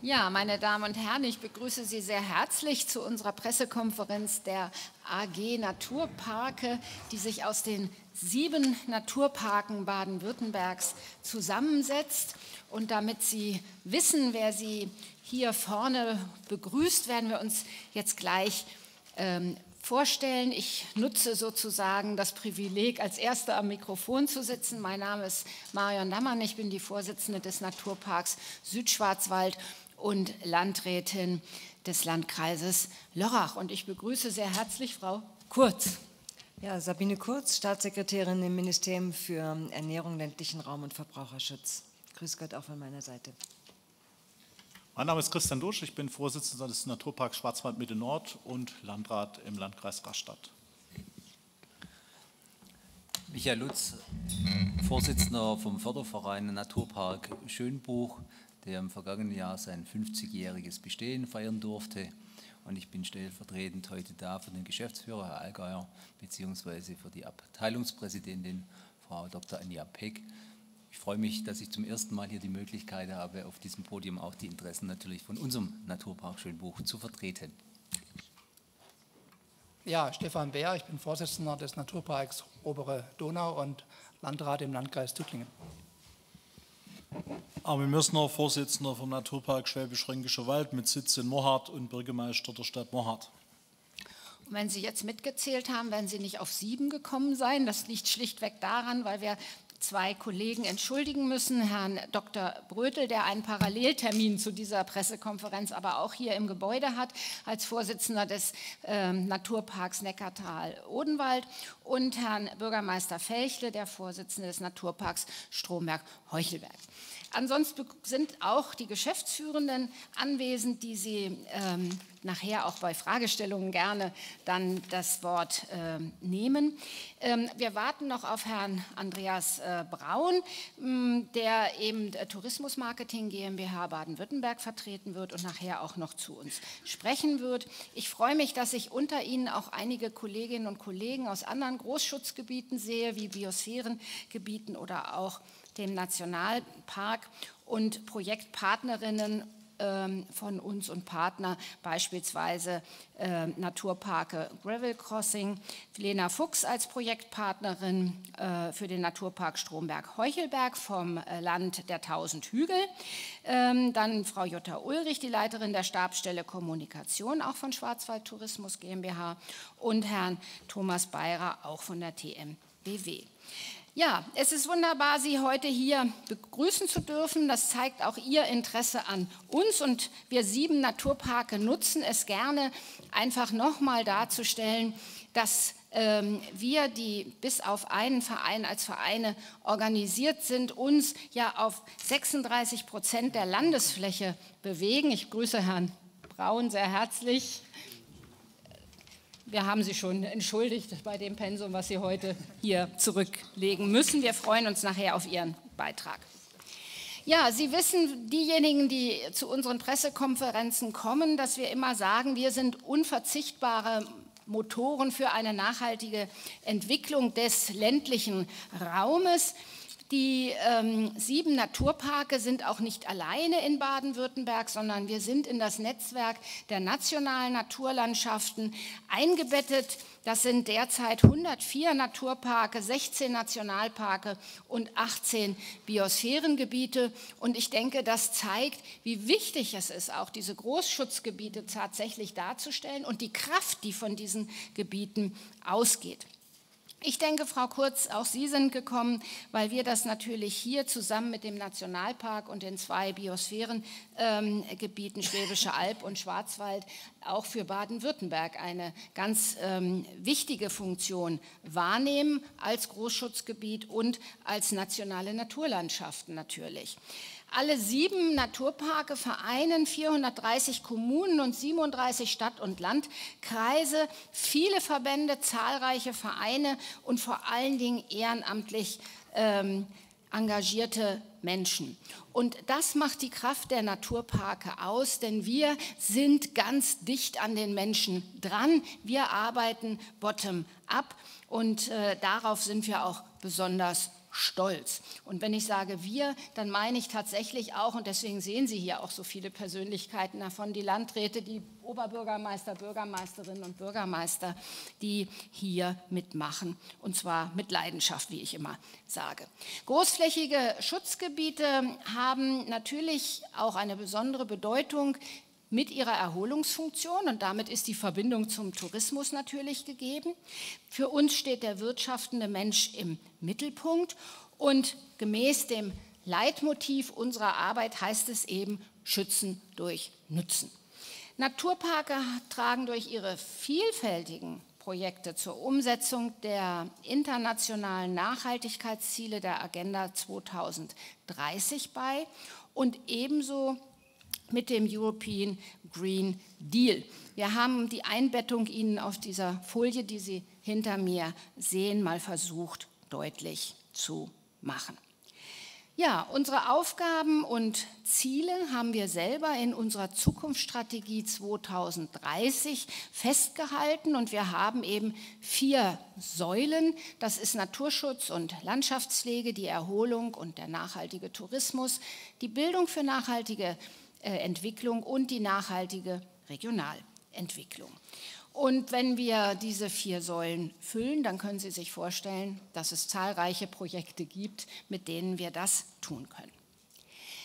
Ja, meine Damen und Herren, ich begrüße Sie sehr herzlich zu unserer Pressekonferenz der AG Naturparke, die sich aus den 7 Naturparken Baden-Württembergs zusammensetzt. Und damit Sie wissen, wer Sie hier vorne begrüßt, werden wir uns jetzt gleich vorstellen. Ich nutze sozusagen das Privileg, als Erste am Mikrofon zu sitzen. Mein Name ist Marion Dammann, ich bin die Vorsitzende des Naturparks Südschwarzwald und Landrätin des Landkreises Lörrach. Und ich begrüße sehr herzlich Frau Kurz. Ja, Sabine Kurz, Staatssekretärin im Ministerium für Ernährung, ländlichen Raum und Verbraucherschutz. Grüß Gott auch von meiner Seite. Mein Name ist Christian Dusch, ich bin Vorsitzender des Naturparks Schwarzwald-Mitte Nord und Landrat im Landkreis Rastatt. Michael Lutz, Vorsitzender vom Förderverein Naturpark Schönbuch, der im vergangenen Jahr sein 50-jähriges Bestehen feiern durfte. Und ich bin stellvertretend heute da für den Geschäftsführer, Herr Allgeier, beziehungsweise für die Abteilungspräsidentin, Frau Dr. Anja Peck. Ich freue mich, dass ich zum ersten Mal hier die Möglichkeit habe, auf diesem Podium auch die Interessen natürlich von unserem Naturpark Schönbuch zu vertreten. Ja, Stefan Beer, ich bin Vorsitzender des Naturparks Obere Donau und Landrat im Landkreis Tuttlingen. Armin Mürsner, Vorsitzender vom Naturpark Schwäbisch-Fränkischer Wald mit Sitz in Mohardt und Bürgermeister der Stadt Mohardt. Und wenn Sie jetzt mitgezählt haben, werden Sie nicht auf 7 gekommen sein. Das liegt schlichtweg daran, weil wir 2 Kollegen entschuldigen müssen. Herrn Dr. Brötel, der einen Paralleltermin zu dieser Pressekonferenz aber auch hier im Gebäude hat, als Vorsitzender des Naturparks Neckartal-Odenwald, und Herrn Bürgermeister Felchle, der Vorsitzende des Naturparks Stromberg-Heuchelberg. Ansonsten sind auch die Geschäftsführenden anwesend, die Sie nachher auch bei Fragestellungen gerne dann das Wort nehmen. Wir warten noch auf Herrn Andreas Braun, der eben Tourismusmarketing GmbH Baden-Württemberg vertreten wird und nachher auch noch zu uns sprechen wird. Ich freue mich, dass ich unter Ihnen auch einige Kolleginnen und Kollegen aus anderen Großschutzgebieten sehe, wie Biosphärengebieten oder auch dem Nationalpark, und Projektpartnerinnen von uns und Partner, beispielsweise Naturparke Gravel Crossing, Lena Fuchs als Projektpartnerin für den Naturpark Stromberg-Heuchelberg vom Land der 1000 Hügel, dann Frau Jutta Ulrich, die Leiterin der Stabsstelle Kommunikation, auch von Schwarzwald Tourismus GmbH, und Herrn Thomas Beirer, auch von der TMBW. Ja, es ist wunderbar, Sie heute hier begrüßen zu dürfen. Das zeigt auch Ihr Interesse an uns, und wir 7 Naturparke nutzen es gerne, einfach nochmal darzustellen, dass wir, die bis auf einen Verein als Vereine organisiert sind, uns ja auf 36% der Landesfläche bewegen. Ich grüße Herrn Braun sehr herzlich. Wir haben Sie schon entschuldigt bei dem Pensum, was Sie heute hier zurücklegen müssen. Wir freuen uns nachher auf Ihren Beitrag. Ja, Sie wissen, diejenigen, die zu unseren Pressekonferenzen kommen, dass wir immer sagen, wir sind unverzichtbare Motoren für eine nachhaltige Entwicklung des ländlichen Raumes. Die 7 Naturparke sind auch nicht alleine in Baden-Württemberg, sondern wir sind in das Netzwerk der nationalen Naturlandschaften eingebettet. Das sind derzeit 104 Naturparke, 16 Nationalparke und 18 Biosphärengebiete. Und ich denke, das zeigt, wie wichtig es ist, auch diese Großschutzgebiete tatsächlich darzustellen und die Kraft, die von diesen Gebieten ausgeht. Ich denke, Frau Kurz, auch Sie sind gekommen, weil wir das natürlich hier zusammen mit dem Nationalpark und den 2 Biosphärengebieten Schwäbische Alb und Schwarzwald auch für Baden-Württemberg eine ganz wichtige Funktion wahrnehmen, als Großschutzgebiet und als nationale Naturlandschaften natürlich. Alle 7 Naturparke vereinen 430 Kommunen und 37 Stadt- und Landkreise, viele Verbände, zahlreiche Vereine und vor allen Dingen ehrenamtlich engagierte Menschen. Und das macht die Kraft der Naturparke aus, denn wir sind ganz dicht an den Menschen dran. Wir arbeiten bottom-up und darauf sind wir auch besonders stolz. Und wenn ich sage wir, dann meine ich tatsächlich auch, und deswegen sehen Sie hier auch so viele Persönlichkeiten davon, die Landräte, die Oberbürgermeister, Bürgermeisterinnen und Bürgermeister, die hier mitmachen, und zwar mit Leidenschaft, wie ich immer sage. Großflächige Schutzgebiete haben natürlich auch eine besondere Bedeutung mit ihrer Erholungsfunktion, und damit ist die Verbindung zum Tourismus natürlich gegeben. Für uns steht der wirtschaftende Mensch im Mittelpunkt, und gemäß dem Leitmotiv unserer Arbeit heißt es eben Schützen durch Nutzen. Naturparke tragen durch ihre vielfältigen Projekte zur Umsetzung der internationalen Nachhaltigkeitsziele der Agenda 2030 bei und ebenso mit dem European Green Deal. Wir haben die Einbettung Ihnen auf dieser Folie, die Sie hinter mir sehen, mal versucht deutlich zu machen. Ja, unsere Aufgaben und Ziele haben wir selber in unserer Zukunftsstrategie 2030 festgehalten, und wir haben eben 4 Säulen. Das ist Naturschutz und Landschaftspflege, die Erholung und der nachhaltige Tourismus, die Bildung für nachhaltige Entwicklung und die nachhaltige Regionalentwicklung. Und wenn wir diese 4 Säulen füllen, dann können Sie sich vorstellen, dass es zahlreiche Projekte gibt, mit denen wir das tun können.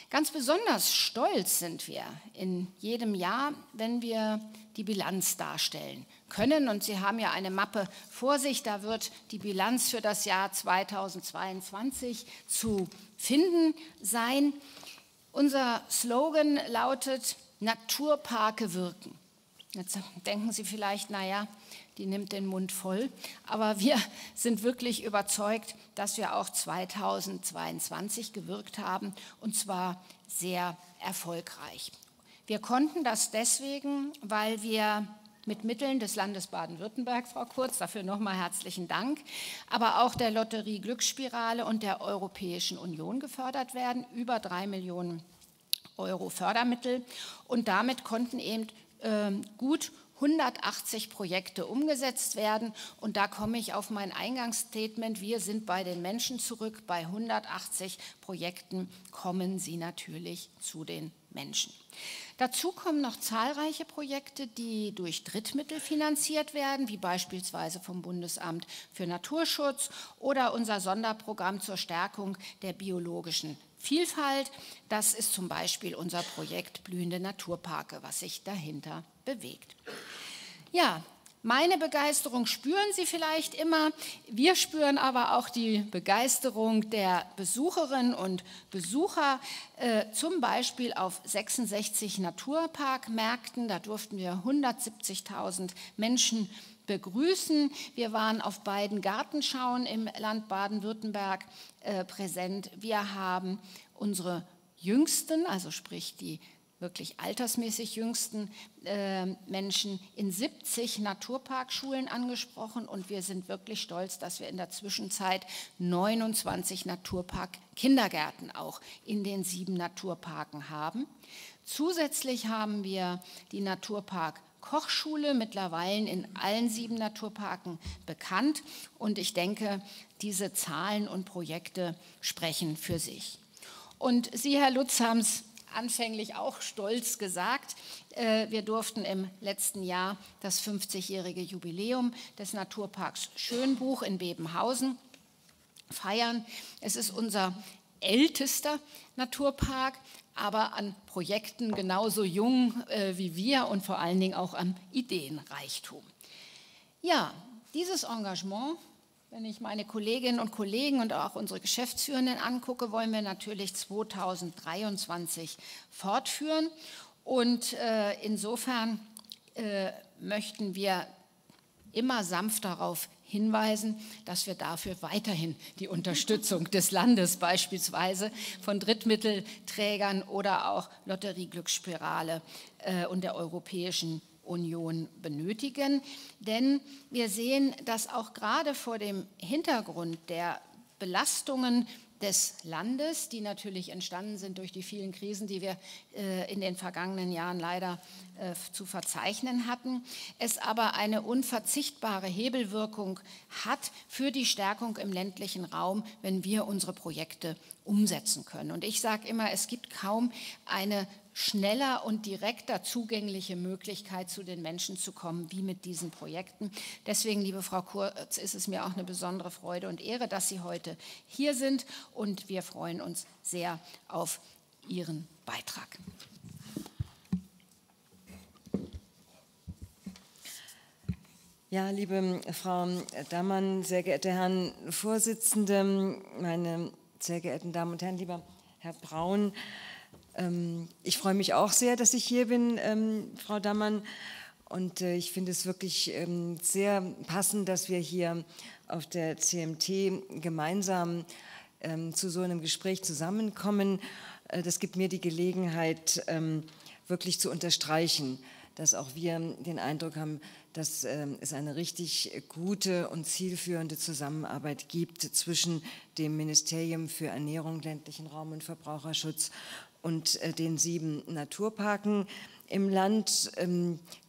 Ganz besonders stolz sind wir in jedem Jahr, wenn wir die Bilanz darstellen können. Und Sie haben ja eine Mappe vor sich, da wird die Bilanz für das Jahr 2022 zu finden sein. Unser Slogan lautet: Naturparke wirken. Jetzt denken Sie vielleicht, naja, die nimmt den Mund voll, aber wir sind wirklich überzeugt, dass wir auch 2022 gewirkt haben, und zwar sehr erfolgreich. Wir konnten das deswegen, weil wir mit Mitteln des Landes Baden-Württemberg, Frau Kurz, dafür nochmal herzlichen Dank, aber auch der Lotterie Glücksspirale und der Europäischen Union gefördert werden, über 3 Millionen Euro Fördermittel, und damit konnten eben gut 180 Projekte umgesetzt werden, und da komme ich auf mein Eingangsstatement: Wir sind bei den Menschen zurück. Bei 180 Projekten kommen Sie natürlich zu den Menschen. Dazu kommen noch zahlreiche Projekte, die durch Drittmittel finanziert werden, wie beispielsweise vom Bundesamt für Naturschutz oder unser Sonderprogramm zur Stärkung der biologischen Vielfalt. Das ist zum Beispiel unser Projekt Blühende Naturparke, was sich dahinter bewegt. Ja, meine Begeisterung spüren Sie vielleicht immer. Wir spüren aber auch die Begeisterung der Besucherinnen und Besucher, zum Beispiel auf 66 Naturparkmärkten. Da durften wir 170.000 Menschen begrüßen. Wir waren auf beiden Gartenschauen im Land Baden-Württemberg präsent. Wir haben unsere Jüngsten, also sprich die wirklich altersmäßig jüngsten Menschen in 70 Naturparkschulen angesprochen, und wir sind wirklich stolz, dass wir in der Zwischenzeit 29 Naturpark-Kindergärten auch in den 7 Naturparken haben. Zusätzlich haben wir die Naturpark Kochschule mittlerweile in allen 7 Naturparken bekannt, und ich denke, diese Zahlen und Projekte sprechen für sich. Und Sie, Herr Lutz, haben es anfänglich auch stolz gesagt. Wir durften im letzten Jahr das 50-jährige Jubiläum des Naturparks Schönbuch in Bebenhausen feiern. Es ist unser ältester Naturpark, aber an Projekten genauso jung wie wir und vor allen Dingen auch am Ideenreichtum. Ja, dieses Engagement, wenn ich meine Kolleginnen und Kollegen und auch unsere Geschäftsführenden angucke, wollen wir natürlich 2023 fortführen. Und insofern möchten wir immer sanft darauf hinweisen, dass wir dafür weiterhin die Unterstützung des Landes, beispielsweise von Drittmittelträgern oder auch Lotterie Glücksspirale und der Europäischen Union benötigen. Denn wir sehen, dass auch gerade vor dem Hintergrund der Belastungen des Landes, die natürlich entstanden sind durch die vielen Krisen, die wir in den vergangenen Jahren leider zu verzeichnen hatten, es aber eine unverzichtbare Hebelwirkung hat für die Stärkung im ländlichen Raum, wenn wir unsere Projekte umsetzen können. Und ich sage immer, es gibt kaum eine schneller und direkter zugängliche Möglichkeit, zu den Menschen zu kommen, wie mit diesen Projekten. Deswegen, liebe Frau Kurz, ist es mir auch eine besondere Freude und Ehre, dass Sie heute hier sind, und wir freuen uns sehr auf Ihren Beitrag. Ja, liebe Frau Dammann, sehr geehrte Herren Vorsitzende, meine sehr geehrten Damen und Herren, lieber Herr Braun, ich freue mich auch sehr, dass ich hier bin, Frau Dammann, und ich finde es wirklich sehr passend, dass wir hier auf der CMT gemeinsam zu so einem Gespräch zusammenkommen. Das gibt mir die Gelegenheit, wirklich zu unterstreichen, dass auch wir den Eindruck haben, dass es eine richtig gute und zielführende Zusammenarbeit gibt zwischen dem Ministerium für Ernährung, ländlichen Raum und Verbraucherschutz und den 7 Naturparken im Land.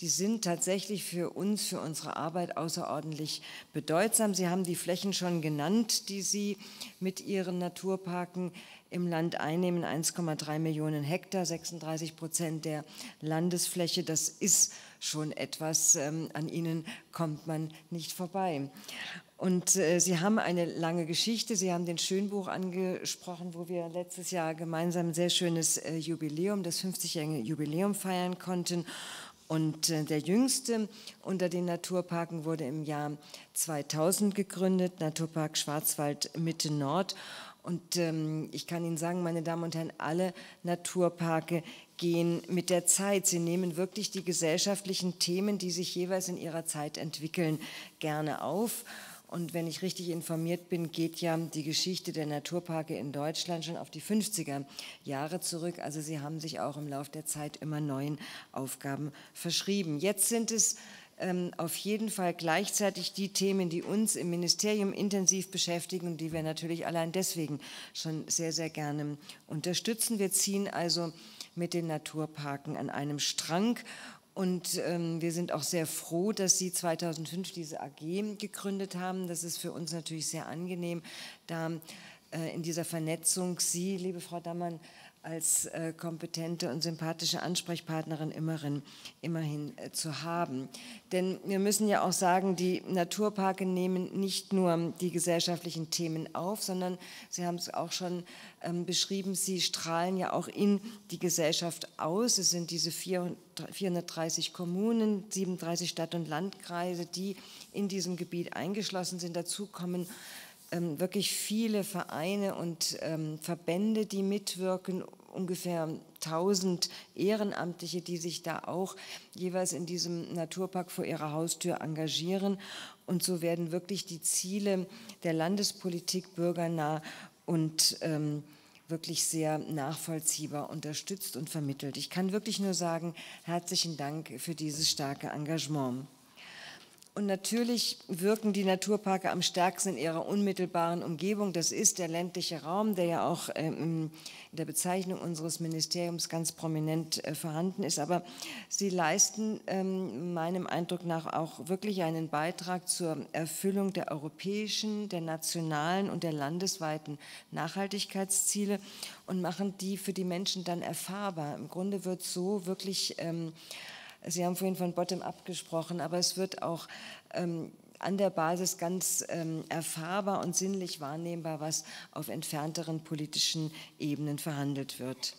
Die sind tatsächlich für uns, für unsere Arbeit außerordentlich bedeutsam. Sie haben die Flächen schon genannt, die Sie mit Ihren Naturparken im Land einnehmen, 1,3 Millionen Hektar, 36% der Landesfläche. Das ist schon etwas, an Ihnen kommt man nicht vorbei. Und Sie haben eine lange Geschichte. Sie haben den Schönbuch angesprochen, wo wir letztes Jahr gemeinsam ein sehr schönes Jubiläum, das 50-jährige Jubiläum feiern konnten. Und der jüngste unter den Naturparken wurde im Jahr 2000 gegründet, Naturpark Schwarzwald Mitte Nord. Und ich kann Ihnen sagen, meine Damen und Herren, alle Naturparke gehen mit der Zeit. Sie nehmen wirklich die gesellschaftlichen Themen, die sich jeweils in ihrer Zeit entwickeln, gerne auf. Und wenn ich richtig informiert bin, geht ja die Geschichte der Naturparke in Deutschland schon auf die 50er Jahre zurück. Also sie haben sich auch im Laufe der Zeit immer neuen Aufgaben verschrieben. Jetzt sind es auf jeden Fall gleichzeitig die Themen, die uns im Ministerium intensiv beschäftigen und die wir natürlich allein deswegen schon sehr, sehr gerne unterstützen. Wir ziehen also mit den Naturparken an einem Strang. Und wir sind auch sehr froh, dass Sie 2005 diese AG gegründet haben. Das ist für uns natürlich sehr angenehm, da in dieser Vernetzung Sie, liebe Frau Dammann, als kompetente und sympathische Ansprechpartnerin immerhin zu haben. Denn wir müssen ja auch sagen, die Naturparke nehmen nicht nur die gesellschaftlichen Themen auf, sondern Sie haben es auch schon beschrieben, sie strahlen ja auch in die Gesellschaft aus. Es sind diese 430 Kommunen, 37 Stadt- und Landkreise, die in diesem Gebiet eingeschlossen sind. Dazu kommen wirklich viele Vereine und Verbände, die mitwirken, ungefähr 1000 Ehrenamtliche, die sich da auch jeweils in diesem Naturpark vor ihrer Haustür engagieren. Und so werden wirklich die Ziele der Landespolitik bürgernah und wirklich sehr nachvollziehbar unterstützt und vermittelt. Ich kann wirklich nur sagen, herzlichen Dank für dieses starke Engagement. Und natürlich wirken die Naturparke am stärksten in ihrer unmittelbaren Umgebung. Das ist der ländliche Raum, der ja auch in der Bezeichnung unseres Ministeriums ganz prominent vorhanden ist. Aber sie leisten meinem Eindruck nach auch wirklich einen Beitrag zur Erfüllung der europäischen, der nationalen und der landesweiten Nachhaltigkeitsziele und machen die für die Menschen dann erfahrbar. Im Grunde wird so wirklich Sie haben vorhin von Bottom-up gesprochen, aber es wird auch an der Basis ganz erfahrbar und sinnlich wahrnehmbar, was auf entfernteren politischen Ebenen verhandelt wird.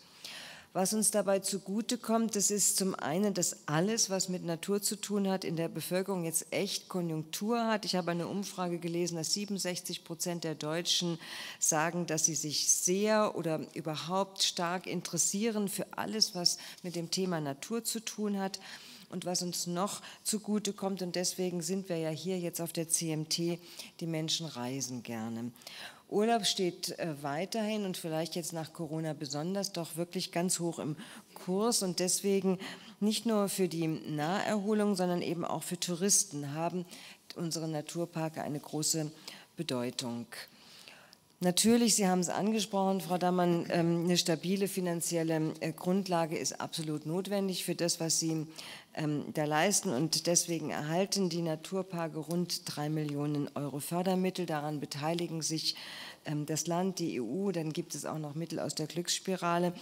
Was uns dabei zugutekommt, das ist zum einen, dass alles, was mit Natur zu tun hat, in der Bevölkerung jetzt echt Konjunktur hat. Ich habe eine Umfrage gelesen, dass 67% der Deutschen sagen, dass sie sich sehr oder überhaupt stark interessieren für alles, was mit dem Thema Natur zu tun hat. Und was uns noch zugutekommt, und deswegen sind wir ja hier jetzt auf der CMT, die Menschen reisen gerne. Urlaub steht weiterhin und vielleicht jetzt nach Corona besonders doch wirklich ganz hoch im Kurs. Und deswegen nicht nur für die Naherholung, sondern eben auch für Touristen haben unsere Naturparke eine große Bedeutung. Natürlich, Sie haben es angesprochen, Frau Dammann, eine stabile finanzielle Grundlage ist absolut notwendig für das, was Sie da leisten. Und deswegen erhalten die Naturparke rund 3 Millionen Euro Fördermittel. Daran beteiligen sich das Land, die EU, dann gibt es auch noch Mittel aus der Glücksspirale.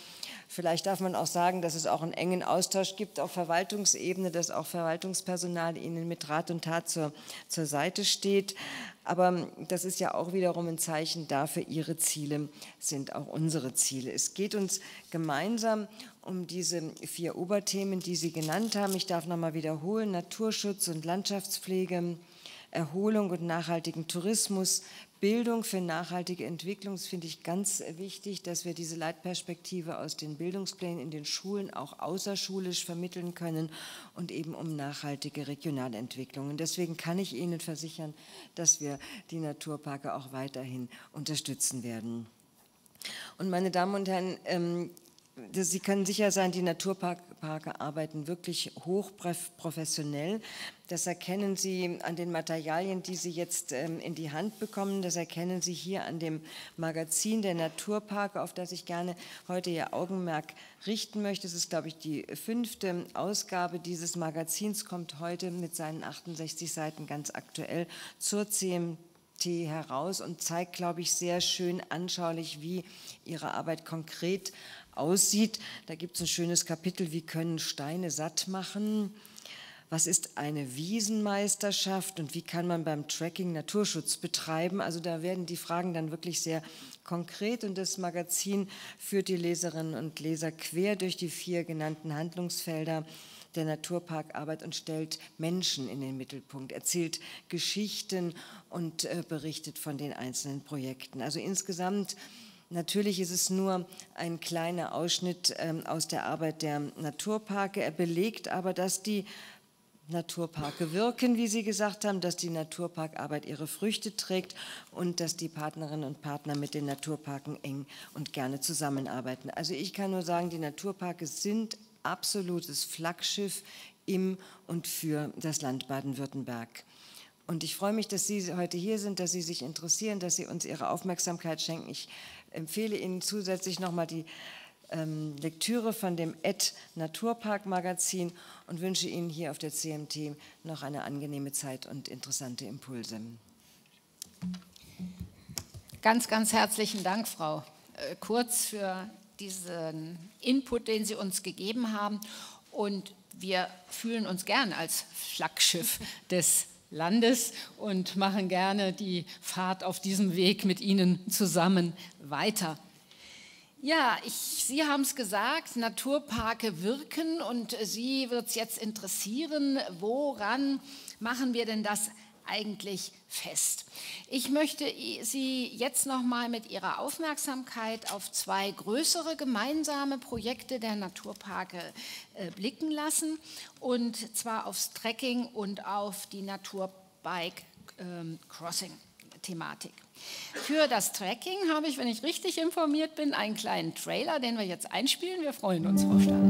Vielleicht darf man auch sagen, dass es auch einen engen Austausch gibt auf Verwaltungsebene, dass auch Verwaltungspersonal Ihnen mit Rat und Tat zur Seite steht. Aber das ist ja auch wiederum ein Zeichen dafür, Ihre Ziele sind auch unsere Ziele. Es geht uns gemeinsam um diese 4 Oberthemen, die Sie genannt haben. Ich darf nochmal wiederholen: Naturschutz und Landschaftspflege, Erholung und nachhaltigen Tourismus, Bildung für nachhaltige Entwicklung. Das finde ich ganz wichtig, dass wir diese Leitperspektive aus den Bildungsplänen in den Schulen auch außerschulisch vermitteln können und eben um nachhaltige regionale Entwicklungen. Deswegen kann ich Ihnen versichern, dass wir die Naturparke auch weiterhin unterstützen werden. Und meine Damen und Herren, Sie können sicher sein, die Naturparke arbeiten wirklich hochprofessionell. Das erkennen Sie an den Materialien, die Sie jetzt in die Hand bekommen. Das erkennen Sie hier an dem Magazin der Naturparke, auf das ich gerne heute Ihr Augenmerk richten möchte. Es ist, glaube ich, die 5. Ausgabe dieses Magazins, kommt heute mit seinen 68 Seiten ganz aktuell zur CMT heraus und zeigt, glaube ich, sehr schön anschaulich, wie Ihre Arbeit konkret aussieht. Da gibt es ein schönes Kapitel: Wie können Steine satt machen? Was ist eine Wiesenmeisterschaft und wie kann man beim Tracking Naturschutz betreiben? Also da werden die Fragen dann wirklich sehr konkret, und das Magazin führt die Leserinnen und Leser quer durch die 4 genannten Handlungsfelder der Naturparkarbeit und stellt Menschen in den Mittelpunkt, erzählt Geschichten und berichtet von den einzelnen Projekten. Also insgesamt, natürlich ist es nur ein kleiner Ausschnitt aus der Arbeit der Naturparke. Er belegt aber, dass die Naturparke wirken, wie Sie gesagt haben, dass die Naturparkarbeit ihre Früchte trägt und dass die Partnerinnen und Partner mit den Naturparken eng und gerne zusammenarbeiten. Also ich kann nur sagen, die Naturparke sind absolutes Flaggschiff im und für das Land Baden-Württemberg. Und ich freue mich, dass Sie heute hier sind, dass Sie sich interessieren, dass Sie uns Ihre Aufmerksamkeit schenken. Ich empfehle Ihnen zusätzlich nochmal die Lektüre von dem Naturpark-Magazin und wünsche Ihnen hier auf der CMT noch eine angenehme Zeit und interessante Impulse. Ganz, ganz herzlichen Dank, Frau Kurz, für diesen Input, den Sie uns gegeben haben. Und wir fühlen uns gern als Flaggschiff des Landes und machen gerne die Fahrt auf diesem Weg mit Ihnen zusammen weiter. Ja, Sie haben es gesagt, Naturparke wirken, und Sie wird es jetzt interessieren, woran machen wir denn das eigentlich fest? Ich möchte Sie jetzt noch mal mit Ihrer Aufmerksamkeit auf 2 größere gemeinsame Projekte der Naturparke blicken lassen, und zwar aufs Trekking und auf die Naturbike Crossing Thematik. Für das Trekking habe ich, wenn ich richtig informiert bin, einen kleinen Trailer, den wir jetzt einspielen. Wir freuen uns, Frau Stahl.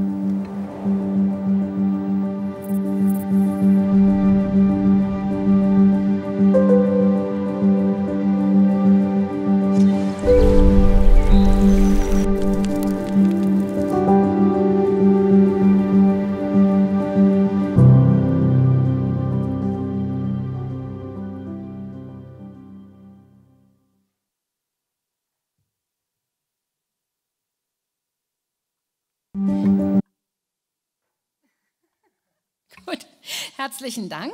Gut, herzlichen Dank.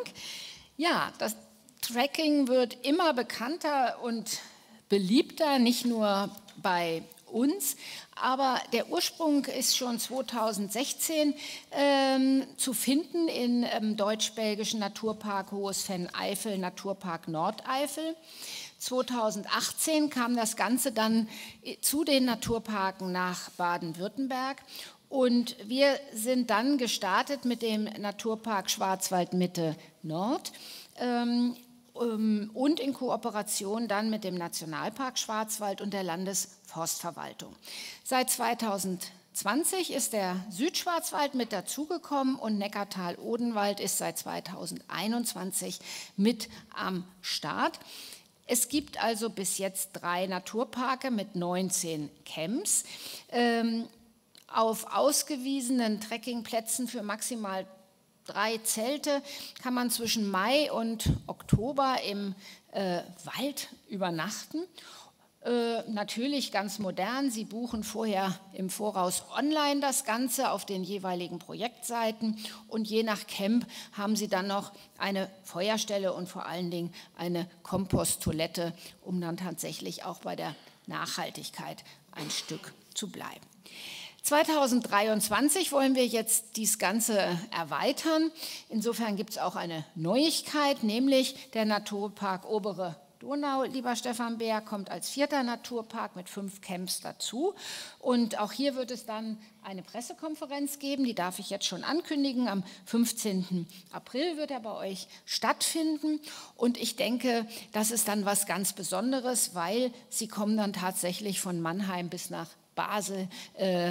Ja, das Trekking wird immer bekannter und beliebter, nicht nur bei uns, aber der Ursprung ist schon 2016 zu finden im deutsch-belgischen Naturpark Hohes Venn-Eifel, Naturpark Nordeifel. 2018 kam das Ganze dann zu den Naturparken nach Baden-Württemberg. Und wir sind dann gestartet mit dem Naturpark Schwarzwald-Mitte Nord und in Kooperation dann mit dem Nationalpark Schwarzwald und der Landesforstverwaltung. Seit 2020 ist der Südschwarzwald mit dazugekommen und Neckartal-Odenwald ist seit 2021 mit am Start. Es gibt also bis jetzt 3 Naturparke mit 19 Camps. Auf ausgewiesenen Trekkingplätzen für maximal 3 Zelte kann man zwischen Mai und Oktober im Wald übernachten. Natürlich ganz modern, Sie buchen vorher im Voraus online das Ganze auf den jeweiligen Projektseiten und je nach Camp haben Sie dann noch eine Feuerstelle und vor allen Dingen eine Komposttoilette, um dann tatsächlich auch bei der Nachhaltigkeit ein Stück zu bleiben. 2023 wollen wir jetzt dies Ganze erweitern. Insofern gibt es auch eine Neuigkeit, nämlich der Naturpark Obere Donau, lieber Stefan Beer, kommt als 4. Naturpark mit 5 Camps dazu. Und auch hier wird es dann eine Pressekonferenz geben, die darf ich jetzt schon ankündigen. Am 15. April wird er bei euch stattfinden. Und ich denke, das ist dann was ganz Besonderes, weil Sie kommen dann tatsächlich von Mannheim bis nach Basel,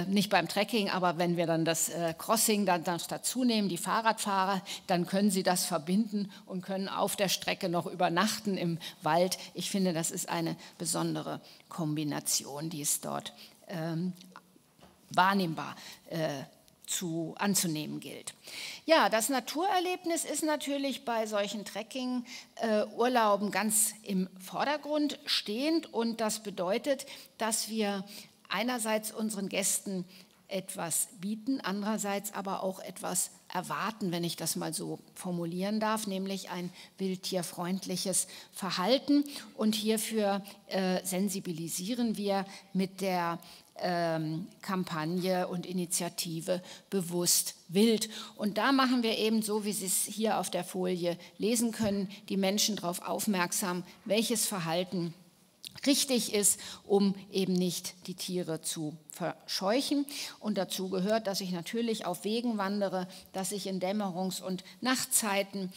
nicht beim Trekking, aber wenn wir dann das Crossing dann dazu nehmen, die Fahrradfahrer, dann können Sie das verbinden und können auf der Strecke noch übernachten im Wald. Ich finde, das ist eine besondere Kombination, die es dort wahrnehmbar anzunehmen gilt. Ja, das Naturerlebnis ist natürlich bei solchen Trekking-Urlauben ganz im Vordergrund stehend und das bedeutet, dass wir einerseits unseren Gästen etwas bieten, andererseits aber auch etwas erwarten, wenn ich das mal so formulieren darf, nämlich ein wildtierfreundliches Verhalten. Und hierfür sensibilisieren wir mit der Kampagne und Initiative Bewusst Wild. Und da machen wir eben so, wie Sie es hier auf der Folie lesen können, die Menschen darauf aufmerksam, welches Verhalten richtig ist, um eben nicht die Tiere zu verscheuchen. Und dazu gehört, dass ich natürlich auf Wegen wandere, dass ich in Dämmerungs- und Nachtzeiten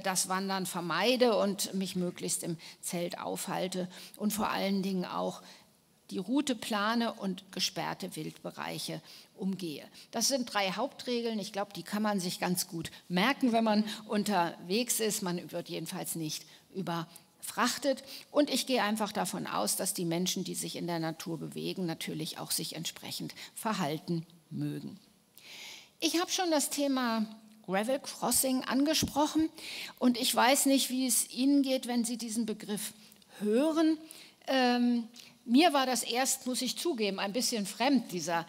das Wandern vermeide und mich möglichst im Zelt aufhalte und vor allen Dingen auch die Route plane und gesperrte Wildbereiche umgehe. Das sind 3 Hauptregeln. Ich glaube, die kann man sich ganz gut merken, wenn man unterwegs ist. Man wird jedenfalls nicht überfrachtet. Und ich gehe einfach davon aus, dass die Menschen, die sich in der Natur bewegen, natürlich auch sich entsprechend verhalten mögen. Ich habe schon das Thema Gravel Crossing angesprochen und ich weiß nicht, wie es Ihnen geht, wenn Sie diesen Begriff hören. Mir war das erst, muss ich zugeben, ein bisschen fremd, dieser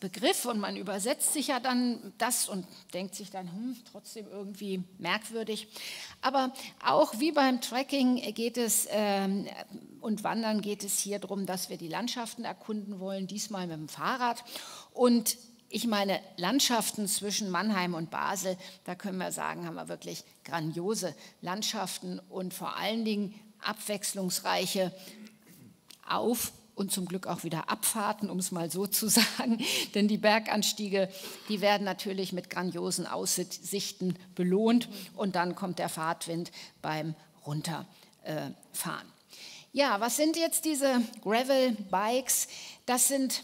Begriff, und man übersetzt sich ja dann das und denkt sich dann, trotzdem irgendwie merkwürdig. Aber auch wie beim Trekking geht es und Wandern geht es hier darum, dass wir die Landschaften erkunden wollen, diesmal mit dem Fahrrad. Und ich meine, Landschaften zwischen Mannheim und Basel, da können wir sagen, haben wir wirklich grandiose Landschaften und vor allen Dingen abwechslungsreiche Auf- und zum Glück auch wieder Abfahrten, um es mal so zu sagen. Denn die Berganstiege, die werden natürlich mit grandiosen Aussichten belohnt und dann kommt der Fahrtwind beim Runterfahren. Ja, was sind jetzt diese Gravel-Bikes? Das sind,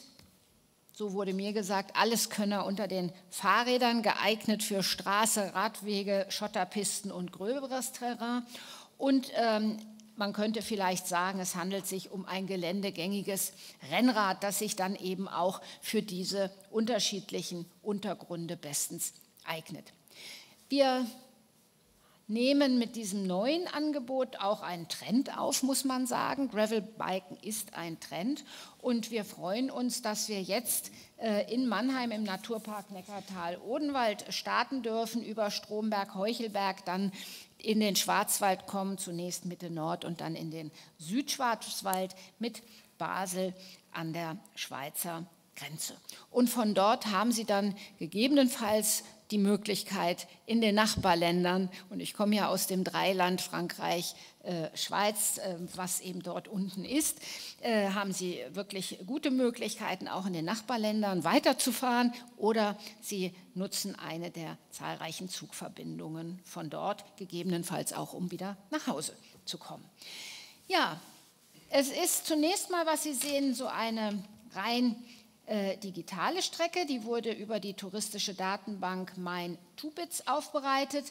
so wurde mir gesagt, Alleskönner unter den Fahrrädern, geeignet für Straße, Radwege, Schotterpisten und gröberes Terrain. Und man könnte vielleicht sagen, es handelt sich um ein geländegängiges Rennrad, das sich dann eben auch für diese unterschiedlichen Untergründe bestens eignet. Wir nehmen mit diesem neuen Angebot auch einen Trend auf, muss man sagen. Gravelbiken ist ein Trend und wir freuen uns, dass wir jetzt in Mannheim im Naturpark Neckartal-Odenwald starten dürfen, über Stromberg, Heuchelberg, dann in den Schwarzwald kommen, zunächst Mitte Nord und dann in den Südschwarzwald mit Basel an der Schweizer Grenze. Und von dort haben Sie dann gegebenenfalls die Möglichkeit in den Nachbarländern, und ich komme ja aus dem Dreiland Frankreich, Schweiz, was eben dort unten ist, haben Sie wirklich gute Möglichkeiten, auch in den Nachbarländern weiterzufahren oder Sie nutzen eine der zahlreichen Zugverbindungen von dort, gegebenenfalls auch, um wieder nach Hause zu kommen. Ja, es ist zunächst mal, was Sie sehen, so eine rein digitale Strecke, die wurde über die touristische Datenbank Mein-Tubitz aufbereitet,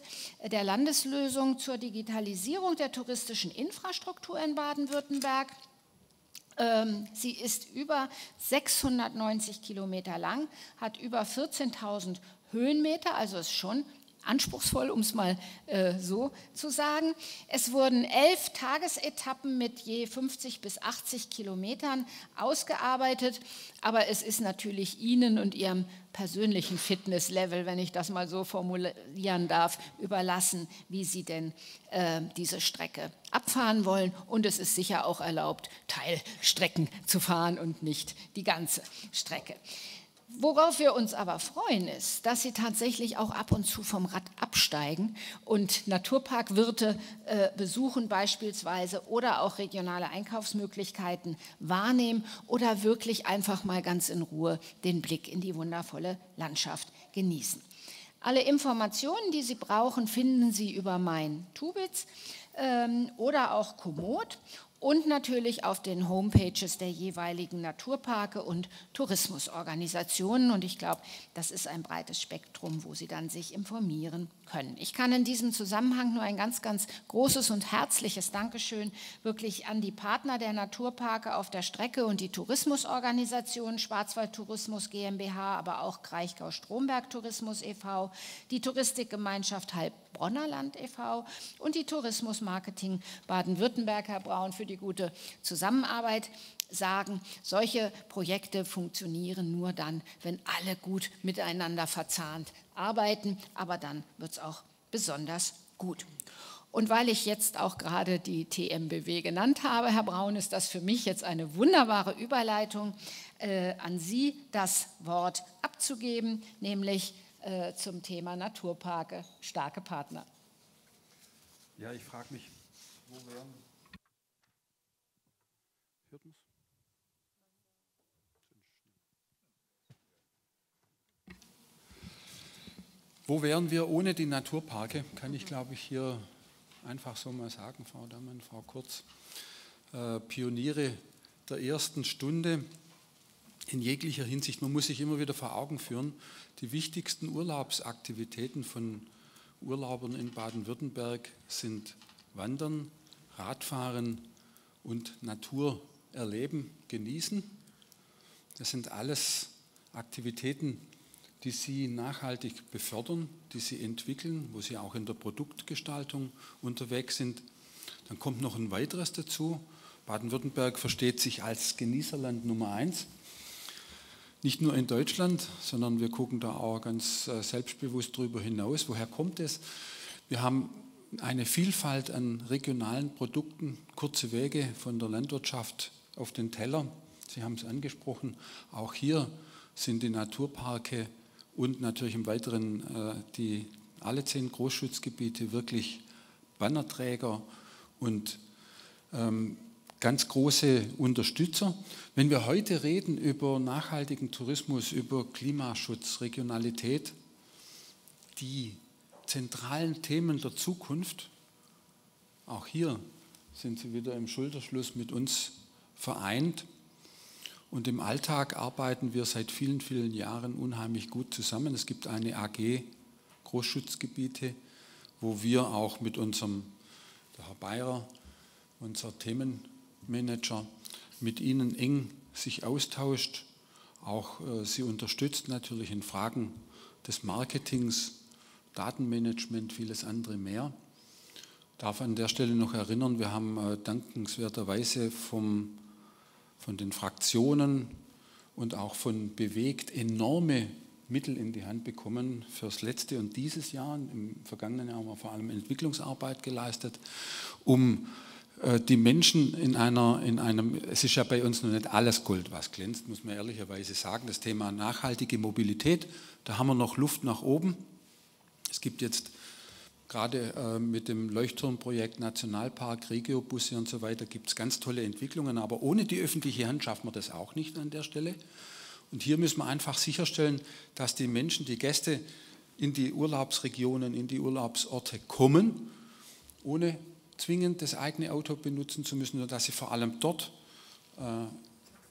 der Landeslösung zur Digitalisierung der touristischen Infrastruktur in Baden-Württemberg. Sie ist über 690 Kilometer lang, hat über 14.000 Höhenmeter, also ist schon anspruchsvoll, um es mal so zu sagen. Es wurden 11 Tagesetappen mit je 50 bis 80 Kilometern ausgearbeitet, aber es ist natürlich Ihnen und Ihrem persönlichen Fitnesslevel, wenn ich das mal so formulieren darf, überlassen, wie Sie denn diese Strecke abfahren wollen. Und es ist sicher auch erlaubt, Teilstrecken zu fahren und nicht die ganze Strecke. Worauf wir uns aber freuen, ist, dass Sie tatsächlich auch ab und zu vom Rad absteigen und Naturparkwirte besuchen beispielsweise oder auch regionale Einkaufsmöglichkeiten wahrnehmen oder wirklich einfach mal ganz in Ruhe den Blick in die wundervolle Landschaft genießen. Alle Informationen, die Sie brauchen, finden Sie über Mein-Tubitz oder auch Komoot. Und natürlich auf den Homepages der jeweiligen Naturparke und Tourismusorganisationen. Und ich glaube, das ist ein breites Spektrum, wo Sie dann sich informieren können. Ich kann in diesem Zusammenhang nur ein ganz, ganz großes und herzliches Dankeschön wirklich an die Partner der Naturparke auf der Strecke und die Tourismusorganisationen Schwarzwald Tourismus GmbH, aber auch Kraichgau-Stromberg Tourismus e.V., die Touristikgemeinschaft Heilbronner Land e.V. und die Tourismusmarketing Baden-Württemberg, Herr Braun, für die gute Zusammenarbeit sagen, solche Projekte funktionieren nur dann, wenn alle gut miteinander verzahnt arbeiten, aber dann wird es auch besonders gut. Und weil ich jetzt auch gerade die TMBW genannt habe, Herr Braun, ist das für mich jetzt eine wunderbare Überleitung, an Sie das Wort abzugeben, nämlich zum Thema Naturparke, starke Partner. Ja, ich frage mich, wo wären wir ohne die Naturparke? Kann ich, glaube ich, hier einfach so mal sagen, Frau Dammann, Frau Kurz. Pioniere der ersten Stunde in jeglicher Hinsicht. Man muss sich immer wieder vor Augen führen, die wichtigsten Urlaubsaktivitäten von Urlaubern in Baden-Württemberg sind Wandern, Radfahren und Natur erleben, genießen. Das sind alles Aktivitäten, die Sie nachhaltig befördern, die Sie entwickeln, wo Sie auch in der Produktgestaltung unterwegs sind. Dann kommt noch ein weiteres dazu. Baden-Württemberg versteht sich als Genießerland Nummer 1. Nicht nur in Deutschland, sondern wir gucken da auch ganz selbstbewusst darüber hinaus. Woher kommt es? Wir haben eine Vielfalt an regionalen Produkten, kurze Wege von der Landwirtschaft auf den Teller. Sie haben es angesprochen, auch hier sind die Naturparke und natürlich im Weiteren alle 10 Großschutzgebiete wirklich Bannerträger und ganz große Unterstützer. Wenn wir heute reden über nachhaltigen Tourismus, über Klimaschutz, Regionalität, die zentralen Themen der Zukunft, auch hier sind sie wieder im Schulterschluss mit uns vereint. Und im Alltag arbeiten wir seit vielen, vielen Jahren unheimlich gut zusammen. Es gibt eine AG Großschutzgebiete, wo wir auch mit unserem, der Herr Bayer, unser Themenmanager, mit Ihnen eng sich austauscht. Auch sie unterstützt natürlich in Fragen des Marketings, Datenmanagement, vieles andere mehr. Ich darf an der Stelle noch erinnern, wir haben dankenswerterweise von den Fraktionen und auch von Bewegt enorme Mittel in die Hand bekommen fürs letzte und dieses Jahr. Im vergangenen Jahr haben wir vor allem Entwicklungsarbeit geleistet, um die Menschen in einem, es ist ja bei uns noch nicht alles Gold, was glänzt, muss man ehrlicherweise sagen, das Thema nachhaltige Mobilität, da haben wir noch Luft nach oben. Es gibt jetzt gerade mit dem Leuchtturmprojekt Nationalpark, Regiobusse und so weiter, gibt es ganz tolle Entwicklungen, aber ohne die öffentliche Hand schaffen wir das auch nicht an der Stelle. Und hier müssen wir einfach sicherstellen, dass die Menschen, die Gäste in die Urlaubsregionen, in die Urlaubsorte kommen, ohne zwingend das eigene Auto benutzen zu müssen, sondern dass sie vor allem dort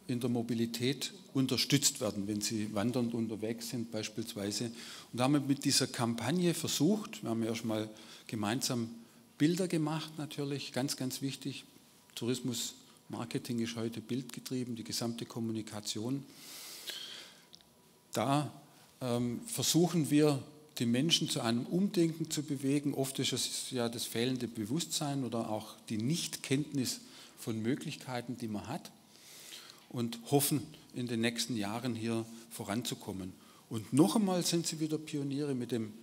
in der Mobilität unterstützt werden, wenn sie wandernd unterwegs sind beispielsweise. Und da haben wir mit dieser Kampagne versucht, wir haben erstmal gemeinsam Bilder gemacht natürlich, ganz, ganz wichtig. Tourismusmarketing ist heute bildgetrieben, die gesamte Kommunikation. Da versuchen wir, die Menschen zu einem Umdenken zu bewegen. Oft ist es ja das fehlende Bewusstsein oder auch die Nichtkenntnis von Möglichkeiten, die man hat, und hoffen, in den nächsten Jahren hier voranzukommen. Und noch einmal sind sie wieder Pioniere mit dem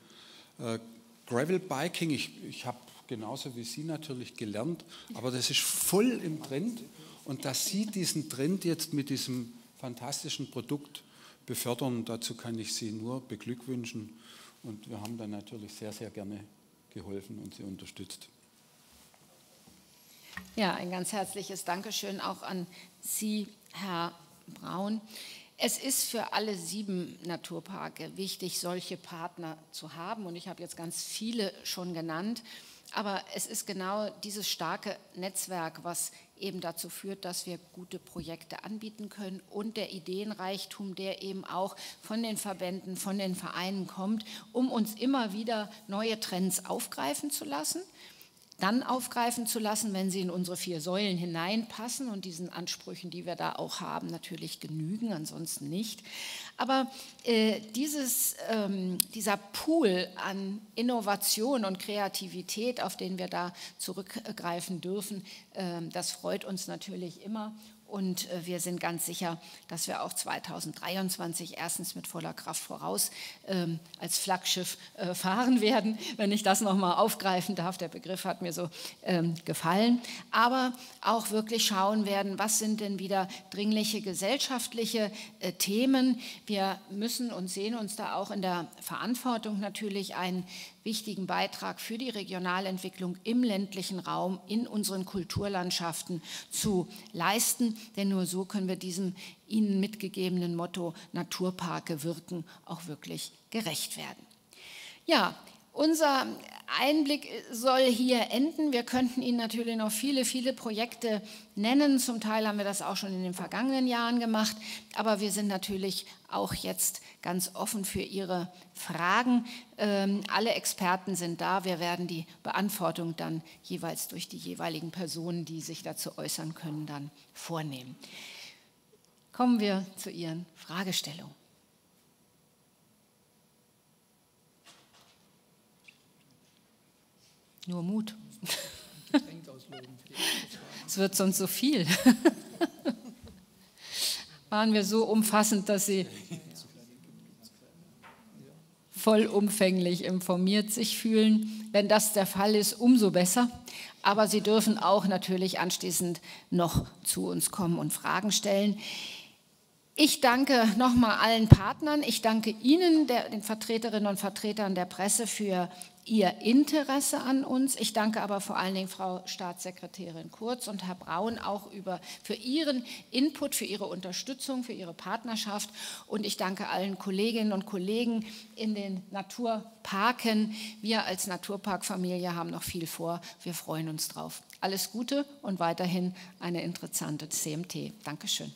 Gravelbiking. Ich habe genauso wie Sie natürlich gelernt, aber das ist voll im Trend. Und dass Sie diesen Trend jetzt mit diesem fantastischen Produkt befördern, dazu kann ich Sie nur beglückwünschen. Und wir haben dann natürlich sehr, sehr gerne geholfen und Sie unterstützt. Ja, ein ganz herzliches Dankeschön auch an Sie, Herr Braun. Es ist für alle 7 Naturparke wichtig, solche Partner zu haben. Und ich habe jetzt ganz viele schon genannt. Aber es ist genau dieses starke Netzwerk, was eben dazu führt, dass wir gute Projekte anbieten können und der Ideenreichtum, der eben auch von den Verbänden, von den Vereinen kommt, um uns immer wieder neue Trends aufgreifen zu lassen. Dann aufgreifen zu lassen, wenn sie in unsere 4 Säulen hineinpassen und diesen Ansprüchen, die wir da auch haben, natürlich genügen, ansonsten nicht. Aber dieser Pool an Innovation und Kreativität, auf den wir da zurückgreifen dürfen, das freut uns natürlich immer. Und wir sind ganz sicher, dass wir auch 2023 erstens mit voller Kraft voraus als Flaggschiff fahren werden, wenn ich das nochmal aufgreifen darf. Der Begriff hat mir so gefallen. Aber auch wirklich schauen werden, was sind denn wieder dringliche gesellschaftliche Themen. Wir müssen und sehen uns da auch in der Verantwortung natürlich einen wichtigen Beitrag für die Regionalentwicklung im ländlichen Raum, in unseren Kulturlandschaften zu leisten. Denn nur so können wir diesem Ihnen mitgegebenen Motto Naturparke wirken auch wirklich gerecht werden. Ja, unser Einblick soll hier enden. Wir könnten Ihnen natürlich noch viele, viele Projekte nennen. Zum Teil haben wir das auch schon in den vergangenen Jahren gemacht. Aber wir sind natürlich auch jetzt ganz offen für Ihre Fragen. Alle Experten sind da. Wir werden die Beantwortung dann jeweils durch die jeweiligen Personen, die sich dazu äußern können, dann vornehmen. Kommen wir zu Ihren Fragestellungen. Nur Mut. Es wird sonst so viel. Waren wir so umfassend, dass Sie vollumfänglich informiert sich fühlen. Wenn das der Fall ist, umso besser. Aber Sie dürfen auch natürlich anschließend noch zu uns kommen und Fragen stellen. Ich danke nochmal allen Partnern. Ich danke Ihnen, den Vertreterinnen und Vertretern der Presse, für Ihr Interesse an uns. Ich danke aber vor allen Dingen Frau Staatssekretärin Kurz und Herr Braun auch für Ihren Input, für Ihre Unterstützung, für Ihre Partnerschaft. Und ich danke allen Kolleginnen und Kollegen in den Naturparken. Wir als Naturparkfamilie haben noch viel vor. Wir freuen uns drauf. Alles Gute und weiterhin eine interessante CMT. Dankeschön.